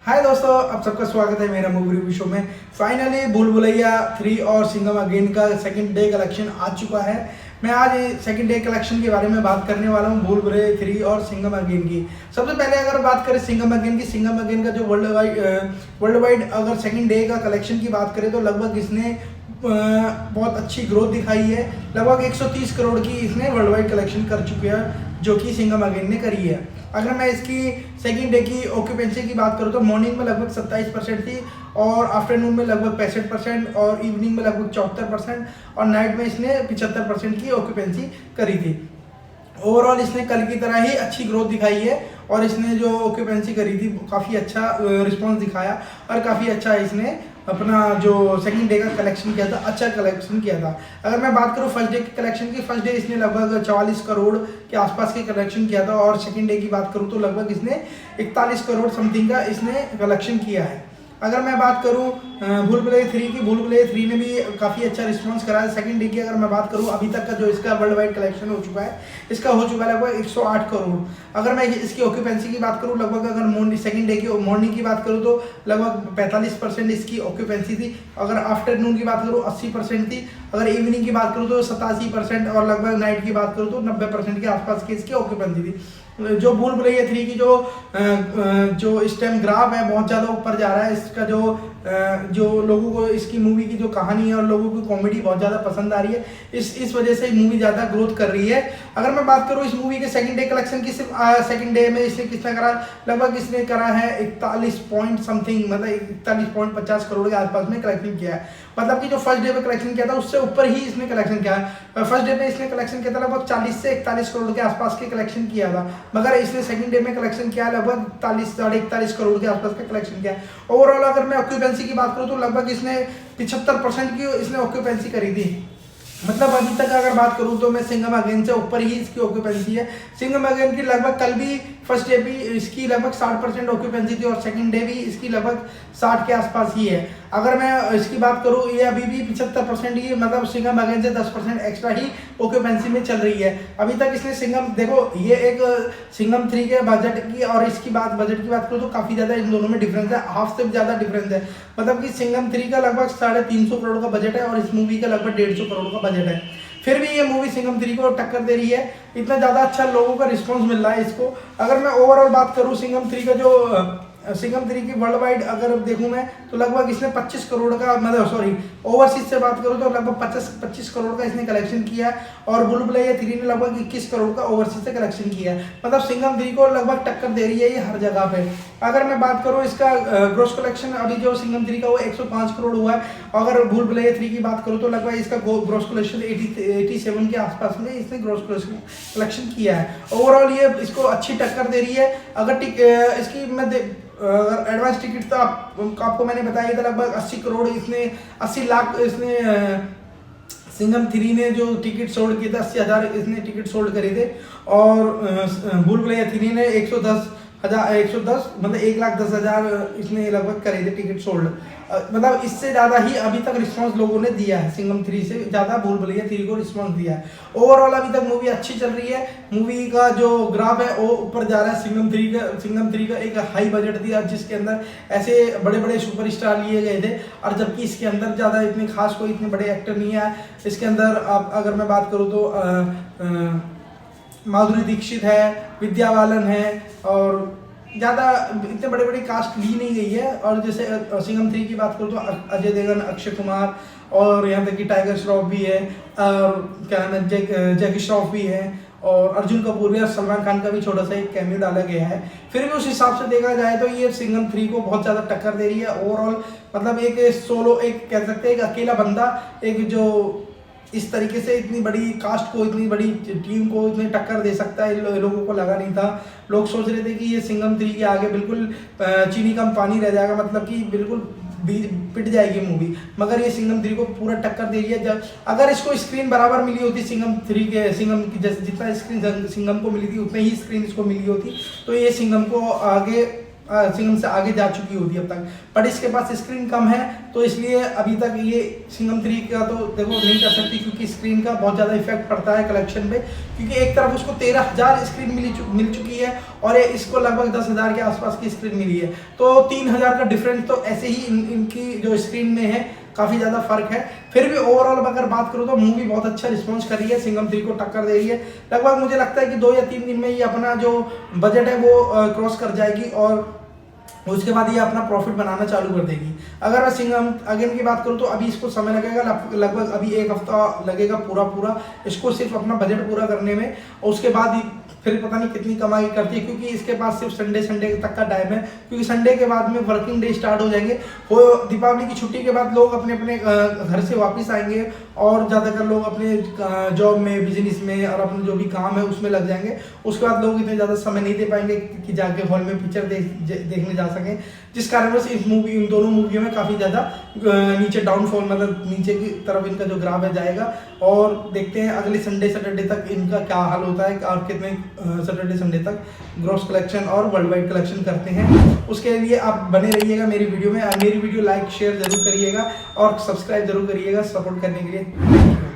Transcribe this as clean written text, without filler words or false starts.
हाय दोस्तों, आप सबका स्वागत है मेरा मूवी रिव्यू शो में। फाइनली भूल भुलैया 3 और सिंघम अगेन का सेकंड डे कलेक्शन आ चुका है। मैं आज सेकंड डे कलेक्शन के बारे में बात करने वाला हूँ, भूल भुलैया 3 और सिंघम अगेन की। सबसे पहले अगर बात करें सिंघम अगेन की, सिंघम अगेन का जो वर्ल्ड वाइड अगर सेकंड डे का कलेक्शन की बात करें तो लगभग इसने बहुत अच्छी ग्रोथ दिखाई है। लगभग 130 करोड़ की इसने वर्ल्ड वाइड कलेक्शन कर चुके हैं, जो कि सिंघम अगेन ने करी है। अगर मैं इसकी सेकंड डे की ऑक्यूपेंसी की बात करूँ तो मॉर्निंग में लगभग 27% थी, और आफ्टरनून में लगभग 65%, और इवनिंग में लगभग 74%, और नाइट में इसने 75% की ऑक्यूपेंसी करी थी। ओवरऑल इसने कल की तरह ही अच्छी ग्रोथ दिखाई है, और इसने जो ऑक्यूपेंसी करी थी काफ़ी अच्छा रिस्पॉन्स दिखाया, और काफ़ी अच्छा इसने अपना जो सेकंड डे का कलेक्शन किया था, अच्छा कलेक्शन किया था। अगर मैं बात करूँ फर्स्ट डे के कलेक्शन की, फर्स्ट डे इसने लगभग 44 करोड़ के आसपास के कलेक्शन किया था, और सेकंड डे की बात करूँ तो लगभग इसने 41 करोड़ समथिंग का इसने कलेक्शन किया है। अगर मैं बात करूँ भूल भुलैया 3 की, भूल भुलैया 3 ने भी काफ़ी अच्छा रिस्पांस करा है। सेकंड डे की अगर मैं बात करूँ, अभी तक का जो इसका वर्ल्ड वाइड कलेक्शन हो चुका है, इसका हो चुका है लगभग 108 करोड़। अगर मैं इसकी ऑक्यूपेंसी की बात करूँ, लगभग अगर मॉर्निंग सेकंड डे की मॉर्निंग की बात करूँ तो लगभग 45% इसकी ऑक्यूपेंसी थी। अगर आफ्टरनून की बात करूँ 80% थी। अगर इवनिंग की बात करूँ तो 87%, और लगभग नाइट की बात करूँ तो 90% के आसपास की इसकी ऑक्यूपेंसी थी। जो भूल भुलैया 3 की जो इस टाइम ग्राफ है बहुत ज़्यादा ऊपर जा रहा है। इसका जो लोगों को इसकी मूवी की जो कहानी है और लोगों की कॉमेडी बहुत ज़्यादा पसंद आ रही है, इस वजह से मूवी ज़्यादा ग्रोथ कर रही है। अगर मैं बात करूँ इस मूवी के सेकंड डे कलेक्शन की, सिर्फ सेकंड डे में इसने कितना करा, लगभग इसने करा है 41 पॉइंट समथिंग, मतलब 41.50 करोड़ के आसपास में कलेक्शन किया है। मतलब कि जो फर्स्ट डे पे कलेक्शन किया था उससे ऊपर ही इसने कलेक्शन किया है। फर्स्ट डे पे इसने कलेक्शन किया था लगभग 40 से 41 करोड़ के आसपास के कलेक्शन किया था, मगर इसने सेकंड डे में कलेक्शन किया लगभग 41 करोड़ के आसपास का कलेक्शन किया। ओवरऑल अगर मैं ऑक्यूपेंसी की बात करूँ तो लगभग इसने 75% की इसने ऑक्यूपेंसी करी थी। मतलब अभी तक अगर बात करूँ तो मैं सिंघम अगेन से ऊपर ही इसकी ऑक्यूपेंसी है। सिंघम अगेन की लगभग कल भी फर्स्ट डे भी इसकी लगभग 60% ऑक्यूपेंसी थी, और सेकंड डे भी इसकी लगभग 60 के आसपास ही है। अगर मैं इसकी बात करूँ, ये अभी भी 75% ही, मतलब सिंघम अगेन से 10% एक्स्ट्रा ही ऑक्यूपेंसी में चल रही है अभी तक। इसने सिंघम, देखो ये एक सिंघम 3 के बजट की और इसकी बजट की बात करूँ तो काफ़ी ज़्यादा इन दोनों में डिफरेंस है, हाफ से ज़्यादा डिफरेंस है। मतलब कि सिंघम 3 का लगभग 350 करोड़ का बजट है, और इस मूवी का लगभग 150 करोड़ का बजट है। फिर भी ये मूवी सिंघम 3 को टक्कर दे रही है, इतना ज़्यादा अच्छा लोगों का रिस्पांस मिल रहा है इसको। अगर मैं ओवरऑल बात करूँ सिंघम 3 का सिंघम 3 की वर्ल्ड वाइड अगर देखूं मैं तो लगभग इसने 25 करोड़ का, मतलब सॉरी ओवरसीज से बात करूं तो लगभग 25 करोड़ का इसने कलेक्शन किया है, और भूल भुलैया 3 ने लगभग 21 करोड़ का ओवरसीज से कलेक्शन किया है। मतलब सिंघम 3 को लगभग टक्कर दे रही है ये हर जगह पे। अगर मैं बात करूँ इसका ग्रॉस कलेक्शन, अभी जो सिंघम 3 का वो 105 करोड़ हुआ है, अगर भूल भुलैया 3 की बात करूँ तो लगभग इसका ग्रॉस कलेक्शन 87 के आसपास में इसने ग्रॉस कलेक्शन किया है। ओवरऑल ये इसको अच्छी टक्कर दे रही है। अगर इसकी मैं अगर एडवांस टिकट था आपको मैंने बताया था लगभग 80 करोड़ इसने 80 लाख इसने सिंघम 3 ने जो टिकट सोल्ड किए थे, 80,000 इसने टिकट सोल्ड करे थे, और भूल भुलैया 3 ने 110 मतलब 1,10,000 इसने लगभग करे थे टिकट सोल्ड। मतलब इससे ज़्यादा ही अभी तक रिस्पांस लोगों ने दिया है, सिंघम 3 से ज़्यादा भूल भुलैया 3 को रिस्पांस दिया है। ओवरऑल अभी तक मूवी अच्छी चल रही है, मूवी का जो ग्राफ है वो ऊपर जा रहा है। सिंघम 3 का एक हाई बजट दिया जिसके अंदर ऐसे बड़े बड़े सुपरस्टार लिए गए थे, और जबकि इसके अंदर ज़्यादा इतने खास कोई इतने बड़े एक्टर नहीं है। इसके अंदर अगर मैं बात करूँ तो माधुरी दीक्षित है, विद्या बालन है, और ज़्यादा इतने बड़े बड़े कास्ट ली नहीं गई है। और जैसे सिंघम 3 की बात करूँ तो अजय देवगन, अक्षय कुमार, और यहाँ तक कि टाइगर श्रॉफ भी है, और क्या नाम है, जैकी श्रॉफ भी है, और अर्जुन कपूर भी, और सलमान खान का भी छोटा सा एक कैमियो डाला गया है। फिर भी उस हिसाब से देखा जाए तो ये सिंघम 3 को बहुत ज़्यादा टक्कर दे रही है। ओवरऑल मतलब एक सोलो, एक कह सकते हैं एक अकेला बंदा, एक जो इस तरीके से इतनी बड़ी कास्ट को, इतनी बड़ी टीम को इतनी टक्कर दे सकता है, लोगों को लगा नहीं था। लोग सोच रहे थे कि ये सिंघम 3 के आगे बिल्कुल चीनी कम पानी रह जाएगा, मतलब कि बिल्कुल पिट जाएगी मूवी, मगर ये सिंघम 3 को पूरा टक्कर दे रही है। जब अगर इसको स्क्रीन बराबर मिली होती सिंघम की, जैसे जितना स्क्रीन सिंघम को मिली थी उतनी ही स्क्रीन इसको मिली होती, तो ये सिंघम को आगे सिंघम से आगे जा चुकी होती है अब तक, बट इसके पास स्क्रीन कम है, तो इसलिए अभी तक ये सिंघम 3 का तो देखो नहीं कर सकती, क्योंकि स्क्रीन का बहुत ज़्यादा इफेक्ट पड़ता है कलेक्शन पे, क्योंकि एक तरफ उसको 13,000 स्क्रीन मिल चुकी है और इसको लगभग 10,000 के आसपास की स्क्रीन मिली है, तो 3,000 का डिफरेंस तो ऐसे ही इनकी जो स्क्रीन में है काफ़ी ज़्यादा फर्क है। फिर भी ओवरऑल अगर बात करूँ तो मूवी बहुत अच्छा रिस्पॉन्स कर रही है, सिंघम 3 को टक्कर दे रही है। लगभग मुझे लगता है कि 2 या 3 दिन में ये अपना जो बजट है वो क्रॉस कर जाएगी और उसके बाद ये अपना प्रॉफिट बनाना चालू कर देगी। अगर मैं सिंघम अगेन की बात करूँ तो अभी इसको समय लगेगा, लगभग अभी 1 हफ्ता लगेगा पूरा इसको सिर्फ अपना बजट पूरा करने में, और उसके बाद ही फिर पता नहीं कितनी कमाई करती है, क्योंकि इसके पास सिर्फ संडे तक का टाइम है, क्योंकि संडे के बाद में वर्किंग डे स्टार्ट हो जाएंगे। वो दीपावली की छुट्टी के बाद लोग अपने अपने घर से वापस आएंगे और ज़्यादातर लोग अपने जॉब में, बिजनेस में और अपने जो भी काम है उसमें लग जाएंगे। उसके बाद लोग इतने ज़्यादा समय नहीं दे पाएंगे कि जाके हॉल में पिक्चर देखने जा सकें, जिस कारणवश इन दोनों मूवियों में काफ़ी ज़्यादा नीचे डाउनफॉल, मतलब नीचे की तरफ इनका जो ग्राफ है जाएगा। और देखते हैं अगले सैटरडे तक इनका क्या हाल होता है और कितने सैटरडे संडे तक ग्रॉस कलेक्शन और वर्ल्ड वाइड कलेक्शन करते हैं। उसके लिए आप बने रहिएगा मेरी वीडियो में, मेरी वीडियो लाइक शेयर जरूर करिएगा और सब्सक्राइब जरूर करिएगा सपोर्ट करने के लिए।